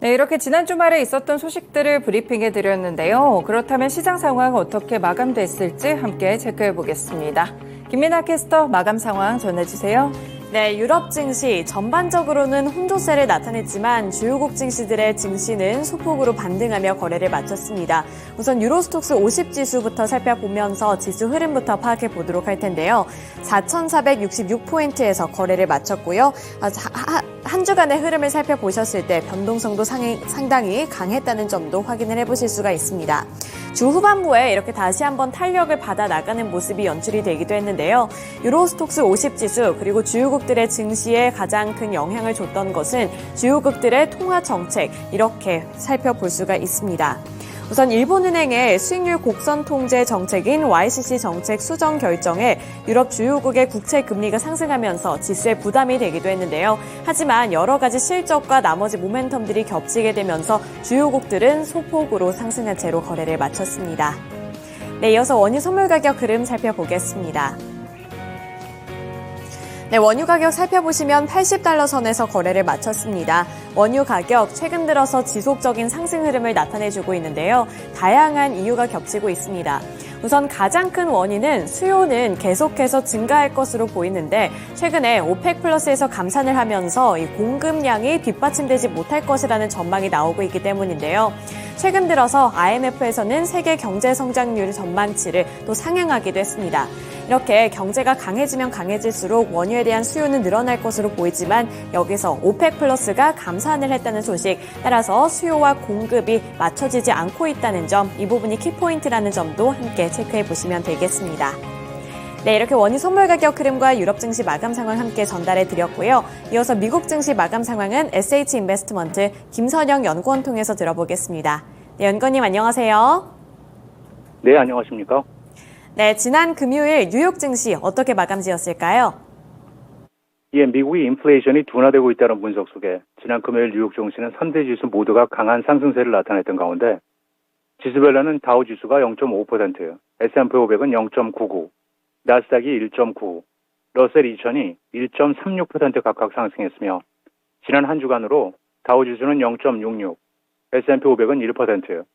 네, 이렇게 지난 주말에 있었던 소식들을 브리핑해 드렸는데요. 그렇다면 시장 상황 어떻게 마감됐을지 함께 체크해 보겠습니다. 김민아 캐스터 마감 상황 전해주세요. 네, 유럽 증시 전반적으로는 혼조세를 나타냈지만 주요국 증시들의 증시는 소폭으로 반등하며 거래를 마쳤습니다. 우선 유로스톡스 50 지수부터 살펴보면서 지수 흐름부터 파악해 보도록 할 텐데요. 4,466포인트에서 거래를 마쳤고요. 한 주간의 흐름을 살펴보셨을 때 변동성도 상당히 강했다는 점도 확인을 해보실 수가 있습니다. 주 후반부에 이렇게 다시 한번 탄력을 받아 나가는 모습이 연출이 되기도 했는데요. 유로스톡스 50 지수 그리고 주요국들의 증시에 가장 큰 영향을 줬던 것은 주요국들의 통화 정책 이렇게 살펴볼 수가 있습니다. 우선 일본은행의 수익률 곡선 통제 정책인 YCC 정책 수정 결정에 유럽 주요국의 국채 금리가 상승하면서 지수에 부담이 되기도 했는데요. 하지만 여러 가지 실적과 나머지 모멘텀들이 겹치게 되면서 주요국들은 소폭으로 상승한 채로 거래를 마쳤습니다. 네, 이어서 원유 선물 가격 흐름 살펴보겠습니다. 네, 원유 가격 살펴보시면 80달러 선에서 거래를 마쳤습니다. 원유 가격 최근 들어서 지속적인 상승 흐름을 나타내주고 있는데요. 다양한 이유가 겹치고 있습니다. 우선 가장 큰 원인은 수요는 계속해서 증가할 것으로 보이는데 최근에 오펙 플러스에서 감산을 하면서 이 공급량이 뒷받침되지 못할 것이라는 전망이 나오고 있기 때문인데요. 최근 들어서 IMF에서는 세계 경제 성장률 전망치를 또 상향하기도 했습니다. 이렇게 경제가 강해지면 강해질수록 원유에 대한 수요는 늘어날 것으로 보이지만 여기서 오펙 플러스가 감산을 했다는 소식, 따라서 수요와 공급이 맞춰지지 않고 있다는 점, 이 부분이 키포인트라는 점도 함께 체크해 보시면 되겠습니다. 네, 이렇게 원유 선물 가격 흐름과 유럽 증시 마감 상황 함께 전달해 드렸고요. 이어서 미국 증시 마감 상황은 SH 인베스트먼트 김선영 연구원 통해서 들어보겠습니다. 네, 연구원님 안녕하세요. 네, 안녕하십니까? 네, 지난 금요일 뉴욕 증시 어떻게 마감 지었을까요? 예, 미국이 인플레이션이 둔화되고 있다는 분석 속에 지난 금요일 뉴욕 증시는 3대 지수 모두가 강한 상승세를 나타냈던 가운데 지수별로는 다우 지수가 0.5%, S&P 500은 0.99, 나스닥이 1.9, 러셀 2000이 1.36% 각각 상승했으며 지난 한 주간으로 다우 지수는 0.66, S&P 500은 1%,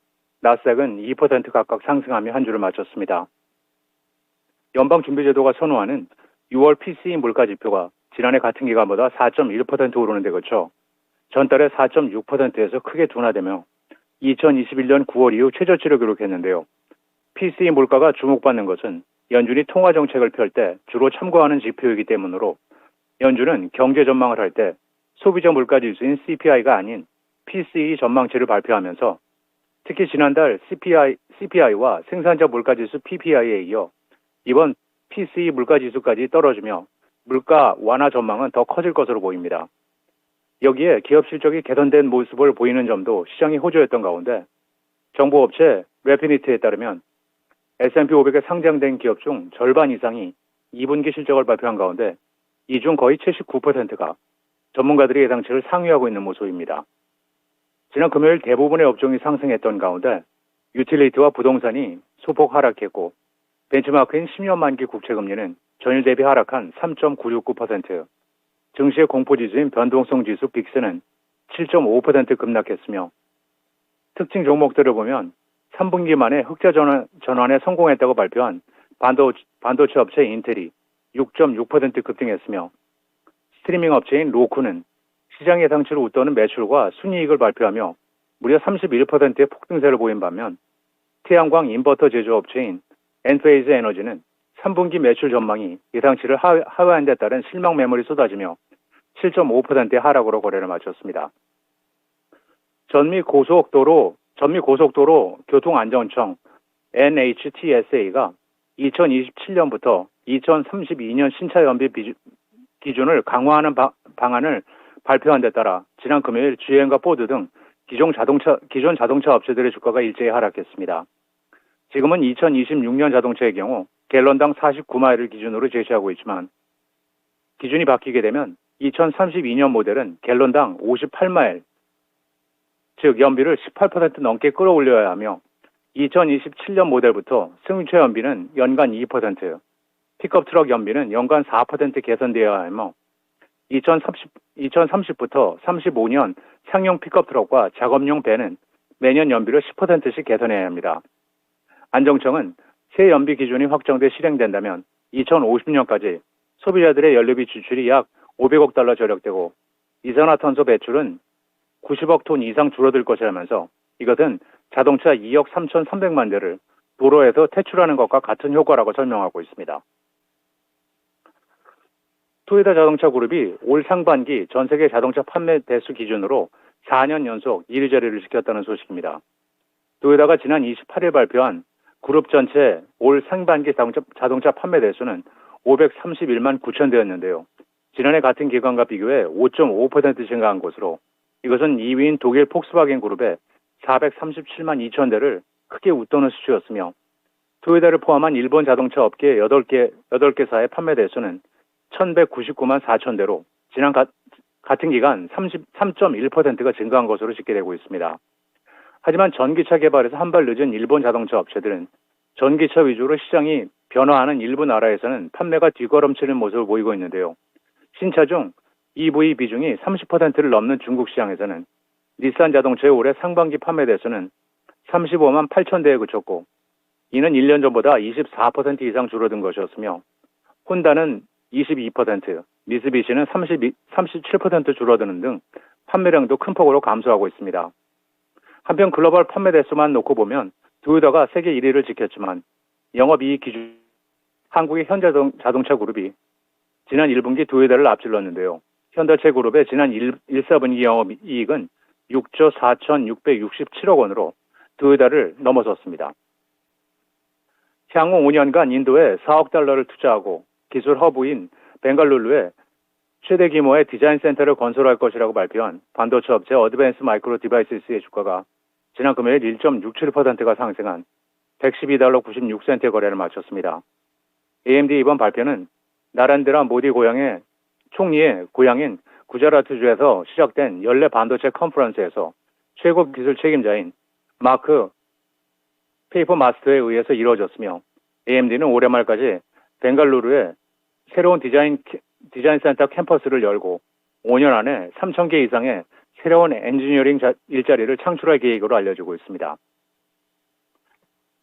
나스닥은 2% 각각 상승하며 한 주를 마쳤습니다. 연방준비제도가 선호하는 6월 PCE 물가지표가 지난해 같은 기간보다 4.1% 오르는 데 거쳐 전달에 4.6%에서 크게 둔화되며 2021년 9월 이후 최저치를 기록했는데요. PCE 물가가 주목받는 것은 연준이 통화정책을 펼 때 주로 참고하는 지표이기 때문으로 연준은 경제 전망을 할 때 소비자 물가지수인 CPI가 아닌 PCE 전망치를 발표하면서 특히 지난달 CPI와 생산자 물가지수 PPI에 이어 이번 PCE 물가지수까지 떨어지며 물가 완화 전망은 더 커질 것으로 보입니다. 여기에 기업 실적이 개선된 모습을 보이는 점도 시장이 호조였던 가운데 정보업체 레피니트에 따르면 S&P 500에 상장된 기업 중 절반 이상이 2분기 실적을 발표한 가운데 이 중 거의 79%가 전문가들의 예상치를 상회하고 있는 모습입니다. 지난 금요일 대부분의 업종이 상승했던 가운데 유틸리티와 부동산이 소폭 하락했고 벤치마크인 10년 만기 국채금리는 전일 대비 하락한 3.969%, 증시의 공포지수인 변동성 지수 빅스는 7.5% 급락했으며 특징 종목들을 보면 3분기 만에 흑자 전환에 성공했다고 발표한 반도체 업체 인텔이 6.6% 급등했으며 스트리밍 업체인 로쿠는 시장 예상치를 웃도는 매출과 순이익을 발표하며 무려 31%의 폭등세를 보인 반면 태양광 인버터 제조업체인 엔페이즈 에너지는 3분기 매출 전망이 예상치를 하회한 데 따른 실망 매물이 쏟아지며 7.5%의 하락으로 거래를 마쳤습니다. 전미 고속도로 교통안전청 NHTSA가 2027년부터 2032년 신차 연비 기준을 강화하는 방안을 발표한 데 따라 지난 금요일 GM과 포드 등 기존 자동차 업체들의 주가가 일제히 하락했습니다. 지금은 2026년 자동차의 경우 갤런당 49마일을 기준으로 제시하고 있지만 기준이 바뀌게 되면 2032년 모델은 갤런당 58마일, 즉 연비를 18% 넘게 끌어올려야 하며 2027년 모델부터 승용차 연비는 연간 2%, 픽업 트럭 연비는 연간 4% 개선되어야 하며 2030부터 35년 상용 픽업 트럭과 작업용 배는 매년 연비를 10%씩 개선해야 합니다. 안정청은 새 연비 기준이 확정돼 실행된다면 2050년까지 소비자들의 연료비 지출이 약 500억 달러 절약되고 이산화탄소 배출은 90억 톤 이상 줄어들 것이라면서 이것은 자동차 2억 3,300만 대를 도로에서 퇴출하는 것과 같은 효과라고 설명하고 있습니다. 토요타 자동차 그룹이 올 상반기 전 세계 자동차 판매 대수 기준으로 4년 연속 1위 자리를 지켰다는 소식입니다. 토요타가 지난 28일 발표한 그룹 전체 올 상반기 자동차 판매 대수는 531만 9천 대였는데요. 지난해 같은 기간과 비교해 5.5% 증가한 것으로 이것은 2위인 독일 폭스바겐 그룹의 437만 2천 대를 크게 웃도는 수치였으며 토요타를 포함한 일본 자동차 업계 8개사의 판매 대수는 1199만 4천 대로 지난 같은 기간 33.1%가 증가한 것으로 집계되고 있습니다. 하지만 전기차 개발에서 한 발 늦은 일본 자동차 업체들은 전기차 위주로 시장이 변화하는 일부 나라에서는 판매가 뒤걸음치는 모습을 보이고 있는데요. 신차 중 EV 비중이 30%를 넘는 중국 시장에서는 닛산 자동차의 올해 상반기 판매 대수는 35만 8천 대에 그쳤고 이는 1년 전보다 24% 이상 줄어든 것이었으며 혼다는 22%, 미쓰비시는 37% 줄어드는 등 판매량도 큰 폭으로 감소하고 있습니다. 한편 글로벌 판매 대수만 놓고 보면 토요타가 세계 1위를 지켰지만 영업이익 기준 한국의 현자동차 그룹이 지난 1분기 토요타를 앞질렀는데요. 현대차 그룹의 지난 1사분기 영업이익은 6조 4,667억 원으로 토요타를 넘어섰습니다. 향후 5년간 인도에 4억 달러를 투자하고 기술 허브인 벵갈루루에 최대 규모의 디자인 센터를 건설할 것이라고 발표한 반도체 업체 어드밴스 마이크로 디바이스의 주가가 지난 금요일 1.67%가 상승한 112달러 96센트의 거래를 마쳤습니다. AMD 이번 발표는 나란드라 모디 총리의 고향인 구자라트주에서 시작된 연례 반도체 컨퍼런스에서 최고 기술 책임자인 마크 페이퍼마스터에 의해서 이루어졌으며 AMD는 올해 말까지 벵갈루루에 새로운 디자인 센터 캠퍼스를 열고 5년 안에 3,000개 이상의 새로운 엔지니어링 일자리를 창출할 계획으로 알려지고 있습니다.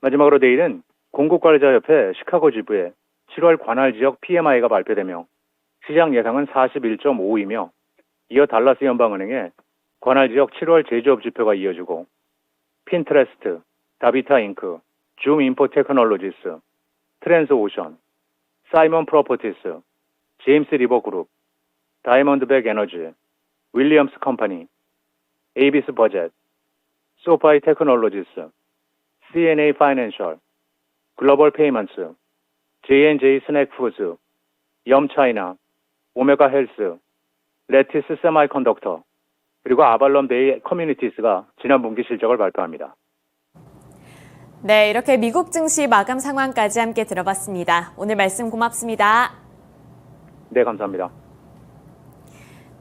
마지막으로 내일은 공급관리자협회 시카고 지부의 7월 관할 지역 PMI가 발표되며 시장 예상은 41.5이며 이어 달라스 연방은행의 관할 지역 7월 제조업 지표가 이어지고 핀트레스트, 다비타 잉크, 줌 인포 테크놀로지스, 트랜스오션, 사이먼 프로퍼티스, 제임스 리버 그룹, 다이먼드백 에너지, 윌리엄스 컴퍼니, 에이비스 버젯, 소파이 테크놀로지스, CNA 파이낸셜, 글로벌 페이먼스, J&J 스낵푸드, 염차이나, 오메가 헬스, 레티스 세마이컨덕터, 그리고 아발론 베이 커뮤니티스가 지난 분기 실적을 발표합니다. 네, 이렇게 미국 증시 마감 상황까지 함께 들어봤습니다. 오늘 말씀 고맙습니다. 네, 감사합니다.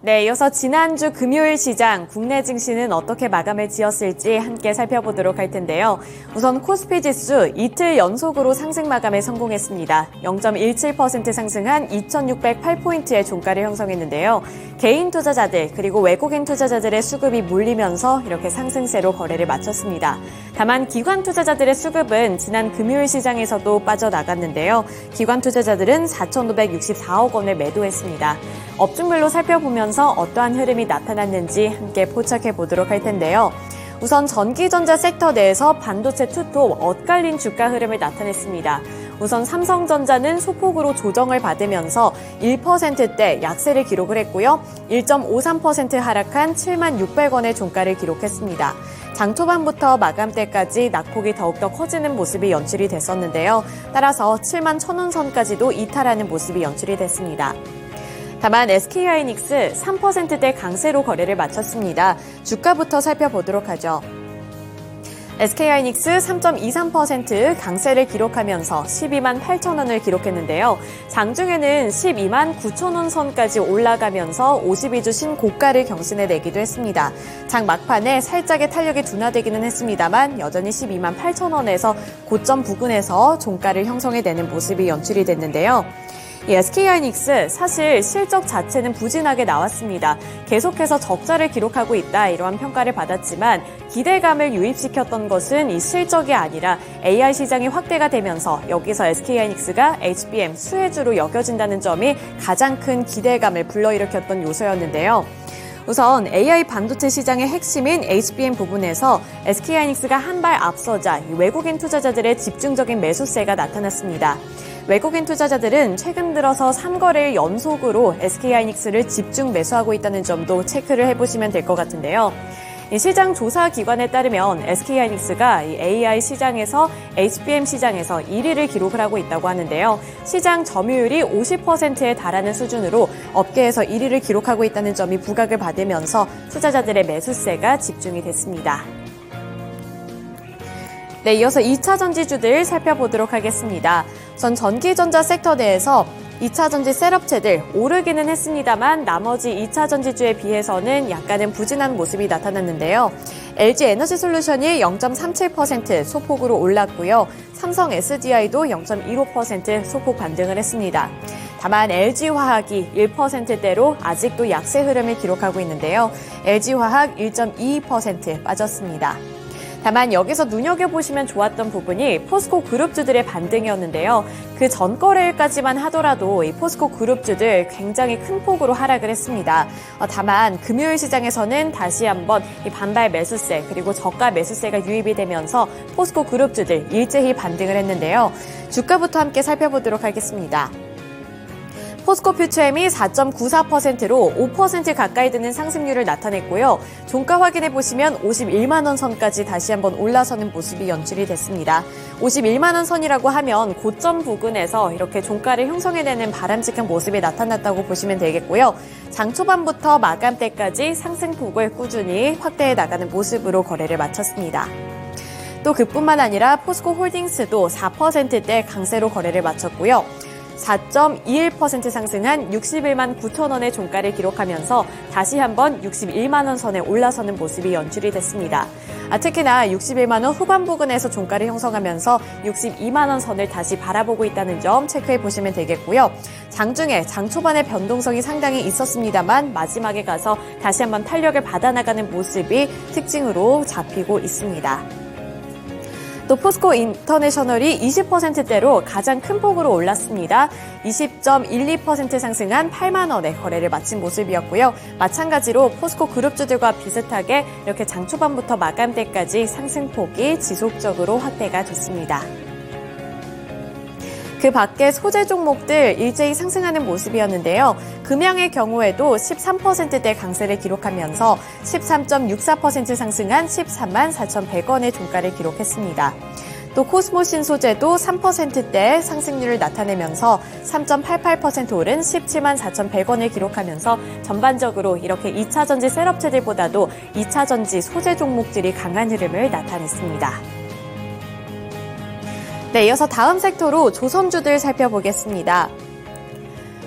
네, 이어서 지난주 금요일 시장 국내 증시는 어떻게 마감을 지었을지 함께 살펴보도록 할 텐데요. 우선 코스피 지수 이틀 연속으로 상승 마감에 성공했습니다. 0.17% 상승한 2,608포인트의 종가를 형성했는데요. 개인 투자자들 그리고 외국인 투자자들의 수급이 몰리면서 이렇게 상승세로 거래를 마쳤습니다. 다만 기관 투자자들의 수급은 지난 금요일 시장에서도 빠져나갔는데요. 기관 투자자들은 4,564억 원을 매도했습니다. 업종별로 살펴보면서 어떠한 흐름이 나타났는지 함께 포착해 보도록 할 텐데요. 우선 전기전자 섹터 내에서 반도체 투톱 엇갈린 주가 흐름을 나타냈습니다. 우선 삼성전자는 소폭으로 조정을 받으면서 1%대 약세를 기록을 했고요. 1.53% 하락한 76,600원의 종가를 기록했습니다. 장 초반부터 마감 때까지 낙폭이 더욱더 커지는 모습이 연출이 됐었는데요. 따라서 71,000원 선까지도 이탈하는 모습이 연출이 됐습니다. 다만 SK하이닉스 3%대 강세로 거래를 마쳤습니다. 주가부터 살펴보도록 하죠. SK하이닉스 3.23% 강세를 기록하면서 12만 8천 원을 기록했는데요. 장중에는 12만 9천 원 선까지 올라가면서 52주 신고가를 경신해내기도 했습니다. 장 막판에 살짝의 탄력이 둔화되기는 했습니다만 여전히 12만 8천 원에서 고점 부근에서 종가를 형성해내는 모습이 연출이 됐는데요. 이 SK하이닉스 사실 실적 자체는 부진하게 나왔습니다. 계속해서 적자를 기록하고 있다 이러한 평가를 받았지만 기대감을 유입시켰던 것은 이 실적이 아니라 AI 시장이 확대가 되면서 여기서 SK하이닉스가 HBM 수혜주로 여겨진다는 점이 가장 큰 기대감을 불러일으켰던 요소였는데요. 우선 AI 반도체 시장의 핵심인 HBM 부분에서 SK하이닉스가 한 발 앞서자 외국인 투자자들의 집중적인 매수세가 나타났습니다. 외국인 투자자들은 최근 들어서 3거래일 연속으로 SK하이닉스를 집중 매수하고 있다는 점도 체크를 해보시면 될 것 같은데요. 시장 조사 기관에 따르면 SK하이닉스가 AI 시장에서 HBM 시장에서 1위를 기록을 하고 있다고 하는데요. 시장 점유율이 50%에 달하는 수준으로 업계에서 1위를 기록하고 있다는 점이 부각을 받으면서 투자자들의 매수세가 집중이 됐습니다. 네, 이어서 2차 전지주들 살펴보도록 하겠습니다. 우선 전기전자 섹터 내에서 2차 전지 셋업체들 오르기는 했습니다만 나머지 2차 전지주에 비해서는 약간은 부진한 모습이 나타났는데요. LG 에너지솔루션이 0.37% 소폭으로 올랐고요. 삼성 SDI도 0.15% 소폭 반등을 했습니다. 다만 LG화학이 1%대로 아직도 약세 흐름을 기록하고 있는데요. LG화학 1.22% 빠졌습니다. 다만 여기서 눈여겨보시면 좋았던 부분이 포스코 그룹주들의 반등이었는데요. 그 전 거래일까지만 하더라도 이 포스코 그룹주들 굉장히 큰 폭으로 하락을 했습니다. 다만 금요일 시장에서는 다시 한번 이 반발 매수세 그리고 저가 매수세가 유입이 되면서 포스코 그룹주들 일제히 반등을 했는데요. 주가부터 함께 살펴보도록 하겠습니다. 포스코 퓨처엠이 4.94%로 5% 가까이 드는 상승률을 나타냈고요. 종가 확인해 보시면 51만 원 선까지 다시 한번 올라서는 모습이 연출이 됐습니다. 51만 원 선이라고 하면 고점 부근에서 이렇게 종가를 형성해내는 바람직한 모습이 나타났다고 보시면 되겠고요. 장 초반부터 마감 때까지 상승폭을 꾸준히 확대해 나가는 모습으로 거래를 마쳤습니다. 또 그뿐만 아니라 포스코 홀딩스도 4%대 강세로 거래를 마쳤고요. 4.21% 상승한 61만 9천 원의 종가를 기록하면서 다시 한번 61만 원 선에 올라서는 모습이 연출이 됐습니다. 특히나 61만 원 후반 부근에서 종가를 형성하면서 62만 원 선을 다시 바라보고 있다는 점 체크해 보시면 되겠고요. 장중에 장 초반에 변동성이 상당히 있었습니다만 마지막에 가서 다시 한번 탄력을 받아나가는 모습이 특징으로 잡히고 있습니다. 또 포스코 인터내셔널이 20%대로 가장 큰 폭으로 올랐습니다. 20.12% 상승한 8만 원에 거래를 마친 모습이었고요. 마찬가지로 포스코 그룹주들과 비슷하게 이렇게 장 초반부터 마감 때까지 상승폭이 지속적으로 확대가 됐습니다. 그 밖에 소재 종목들 일제히 상승하는 모습이었는데요. 금양의 경우에도 13%대 강세를 기록하면서 13.64% 상승한 13만 4,100원의 종가를 기록했습니다. 또 코스모 신소재도 3%대 상승률을 나타내면서 3.88% 오른 17만 4,100원을 기록하면서 전반적으로 이렇게 2차 전지 셋업체들보다도 2차 전지 소재 종목들이 강한 흐름을 나타냈습니다. 네, 이어서 다음 섹터로 조선주들 살펴보겠습니다.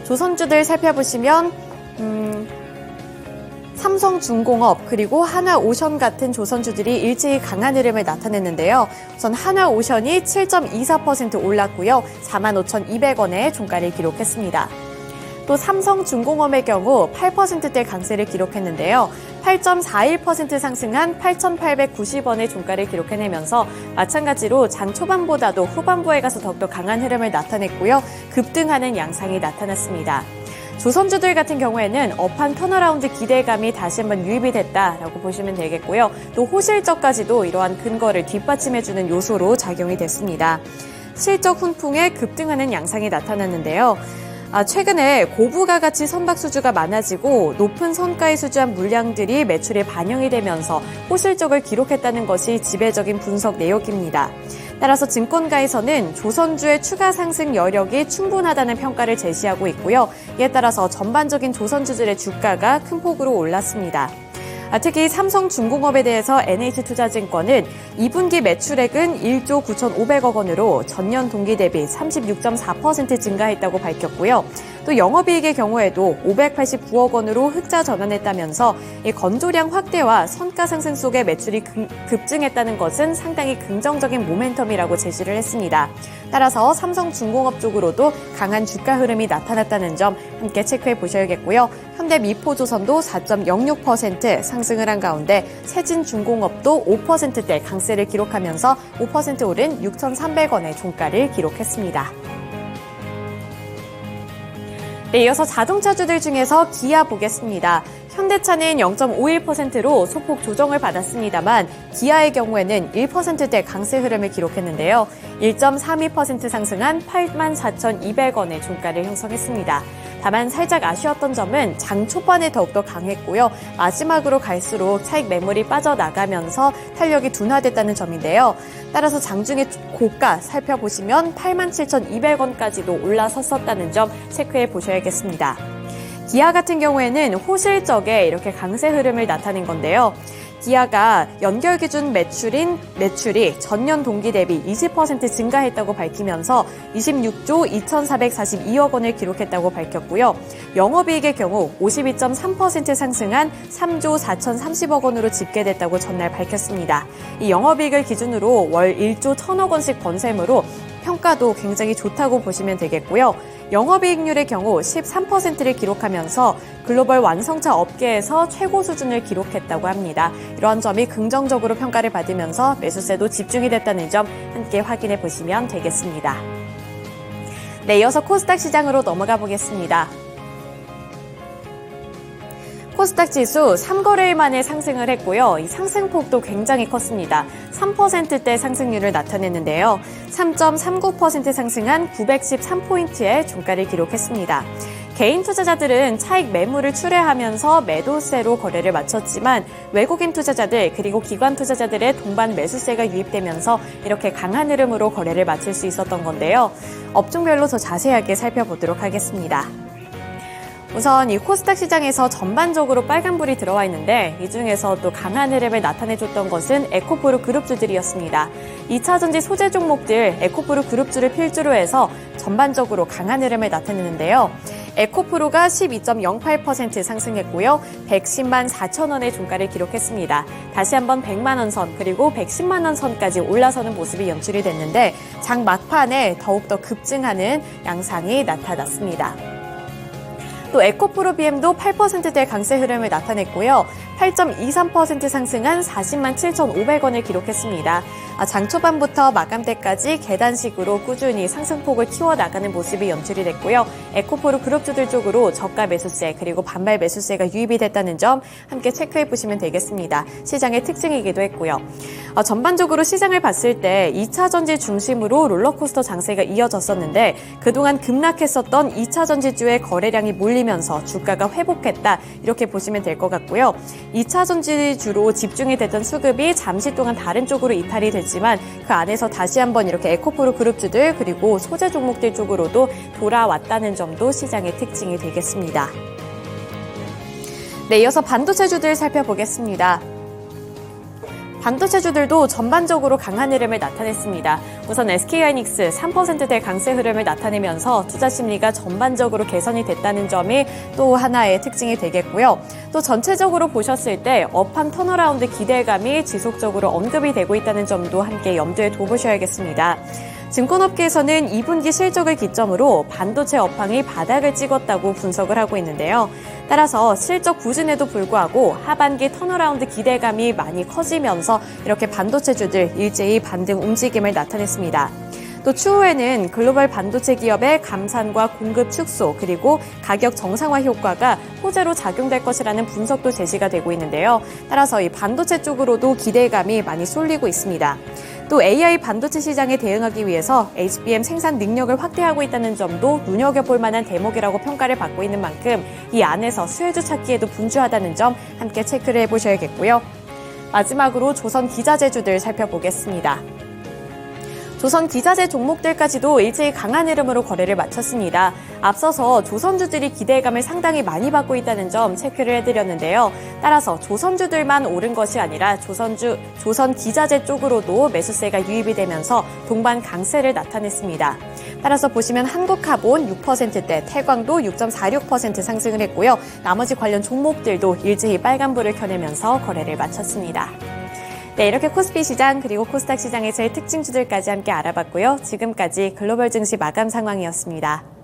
조선주들 살펴보시면 삼성중공업 그리고 하나오션 같은 조선주들이 일제히 강한 흐름을 나타냈는데요. 우선 하나오션이 7.24% 올랐고요. 45,200원의 종가를 기록했습니다. 또 삼성중공업의 경우 8%대 강세를 기록했는데요. 8.41% 상승한 8,890원의 종가를 기록해내면서 마찬가지로 장 초반보다도 후반부에 가서 더욱더 강한 흐름을 나타냈고요. 급등하는 양상이 나타났습니다. 조선주들 같은 경우에는 업황 턴어라운드 기대감이 다시 한번 유입이 됐다라고 보시면 되겠고요. 또 호실적까지도 이러한 근거를 뒷받침해주는 요소로 작용이 됐습니다. 실적 훈풍에 급등하는 양상이 나타났는데요. 최근에 고부가 가치 선박 수주가 많아지고 높은 선가에 수주한 물량들이 매출에 반영이 되면서 호실적을 기록했다는 것이 지배적인 분석 내역입니다. 따라서 증권가에서는 조선주의 추가 상승 여력이 충분하다는 평가를 제시하고 있고요. 이에 따라서 전반적인 조선주들의 주가가 큰 폭으로 올랐습니다. 특히 삼성중공업에 대해서 NH투자증권은 2분기 매출액은 1조 9,500억 원으로 전년 동기 대비 36.4% 증가했다고 밝혔고요. 또 영업이익의 경우에도 589억 원으로 흑자 전환했다면서 이 건조량 확대와 선가 상승 속에 매출이 급증했다는 것은 상당히 긍정적인 모멘텀이라고 제시를 했습니다. 따라서 삼성중공업 쪽으로도 강한 주가 흐름이 나타났다는 점 함께 체크해 보셔야겠고요. 현대미포조선도 4.06% 상승을 한 가운데 세진중공업도 5%대 강세를 기록하면서 5% 오른 6,300원의 종가를 기록했습니다. 네, 이어서 자동차주들 중에서 기아 보겠습니다. 현대차는 0.51%로 소폭 조정을 받았습니다만 기아의 경우에는 1%대 강세 흐름을 기록했는데요. 1.32% 상승한 84,200원의 종가를 형성했습니다. 다만 살짝 아쉬웠던 점은 장 초반에 더욱더 강했고요. 마지막으로 갈수록 차익 매물이 빠져나가면서 탄력이 둔화됐다는 점인데요. 따라서 장중의 고가 살펴보시면 87,200원까지도 올라섰었다는 점 체크해 보셔야겠습니다. 기아 같은 경우에는 호실적에 이렇게 강세 흐름을 나타낸 건데요. 기아가 연결 기준 매출이 전년 동기 대비 20% 증가했다고 밝히면서 26조 2,442억 원을 기록했다고 밝혔고요. 영업이익의 경우 52.3% 상승한 3조 4,030억 원으로 집계됐다고 전날 밝혔습니다. 이 영업이익을 기준으로 월 1조 1,000억 원씩 번셈으로 평가도 굉장히 좋다고 보시면 되겠고요. 영업이익률의 경우 13%를 기록하면서 글로벌 완성차 업계에서 최고 수준을 기록했다고 합니다. 이러한 점이 긍정적으로 평가를 받으면서 매수세도 집중이 됐다는 점 함께 확인해 보시면 되겠습니다. 네, 이어서 코스닥 시장으로 넘어가 보겠습니다. 코스닥 지수 3거래일 만에 상승을 했고요. 이 상승폭도 굉장히 컸습니다. 3%대 상승률을 나타냈는데요. 3.39% 상승한 913포인트의 종가를 기록했습니다. 개인 투자자들은 차익 매물을 출회하면서 매도세로 거래를 마쳤지만 외국인 투자자들 그리고 기관 투자자들의 동반 매수세가 유입되면서 이렇게 강한 흐름으로 거래를 마칠 수 있었던 건데요. 업종별로 더 자세하게 살펴보도록 하겠습니다. 우선 이 코스닥 시장에서 전반적으로 빨간불이 들어와 있는데 이 중에서 또 강한 흐름을 나타내줬던 것은 에코프로 그룹주들이었습니다. 2차전지 소재 종목들 에코프로 그룹주를 필두로 해서 전반적으로 강한 흐름을 나타내는데요. 에코프로가 12.08% 상승했고요. 110만 4천 원의 종가를 기록했습니다. 다시 한번 100만 원 선 그리고 110만 원 선까지 올라서는 모습이 연출이 됐는데 장 막판에 더욱더 급증하는 양상이 나타났습니다. 또 에코프로 BM도 8%대 강세 흐름을 나타냈고요. 8.23% 상승한 40만 7,500원을 기록했습니다. 장 초반부터 마감대까지 계단식으로 꾸준히 상승폭을 키워나가는 모습이 연출이 됐고요. 에코프로 그룹주들 쪽으로 저가 매수세 그리고 반발 매수세가 유입이 됐다는 점 함께 체크해 보시면 되겠습니다. 시장의 특징이기도 했고요. 전반적으로 시장을 봤을 때 2차 전지 중심으로 롤러코스터 장세가 이어졌었는데 그동안 급락했었던 2차 전지주의 거래량이 몰리면서 주가가 회복했다 이렇게 보시면 될 것 같고요. 2차 전지주로 집중이 됐던 수급이 잠시 동안 다른 쪽으로 이탈이 됐지만 그 안에서 다시 한번 이렇게 에코프로 그룹주들 그리고 소재 종목들 쪽으로도 돌아왔다는 점도 시장의 특징이 되겠습니다. 네, 이어서 반도체주들 살펴보겠습니다. 반도체주들도 전반적으로 강한 흐름을 나타냈습니다. 우선 SK하이닉스 3%대 강세 흐름을 나타내면서 투자 심리가 전반적으로 개선이 됐다는 점이 또 하나의 특징이 되겠고요. 또 전체적으로 보셨을 때 업황 턴어라운드 기대감이 지속적으로 언급이 되고 있다는 점도 함께 염두에 둬보셔야겠습니다. 증권업계에서는 2분기 실적을 기점으로 반도체 업황이 바닥을 찍었다고 분석을 하고 있는데요. 따라서 실적 부진에도 불구하고 하반기 턴어라운드 기대감이 많이 커지면서 이렇게 반도체주들 일제히 반등 움직임을 나타냈습니다. 또 추후에는 글로벌 반도체 기업의 감산과 공급 축소 그리고 가격 정상화 효과가 호재로 작용될 것이라는 분석도 제시가 되고 있는데요. 따라서 이 반도체 쪽으로도 기대감이 많이 쏠리고 있습니다. 또 AI 반도체 시장에 대응하기 위해서 HBM 생산 능력을 확대하고 있다는 점도 눈여겨볼 만한 대목이라고 평가를 받고 있는 만큼 이 안에서 수혜주 찾기에도 분주하다는 점 함께 체크를 해보셔야겠고요. 마지막으로 조선 기자재주들 살펴보겠습니다. 조선 기자재 종목들까지도 일제히 강한 흐름으로 거래를 마쳤습니다. 앞서서 조선주들이 기대감을 상당히 많이 받고 있다는 점 체크를 해드렸는데요. 따라서 조선주들만 오른 것이 아니라 조선 기자재 쪽으로도 매수세가 유입이 되면서 동반 강세를 나타냈습니다. 따라서 보시면 한국카본 6%대, 태광도 6.46% 상승을 했고요. 나머지 관련 종목들도 일제히 빨간불을 켜내면서 거래를 마쳤습니다. 네, 이렇게 코스피 시장 그리고 코스닥 시장의 제일 특징주들까지 함께 알아봤고요. 지금까지 글로벌 증시 마감 상황이었습니다.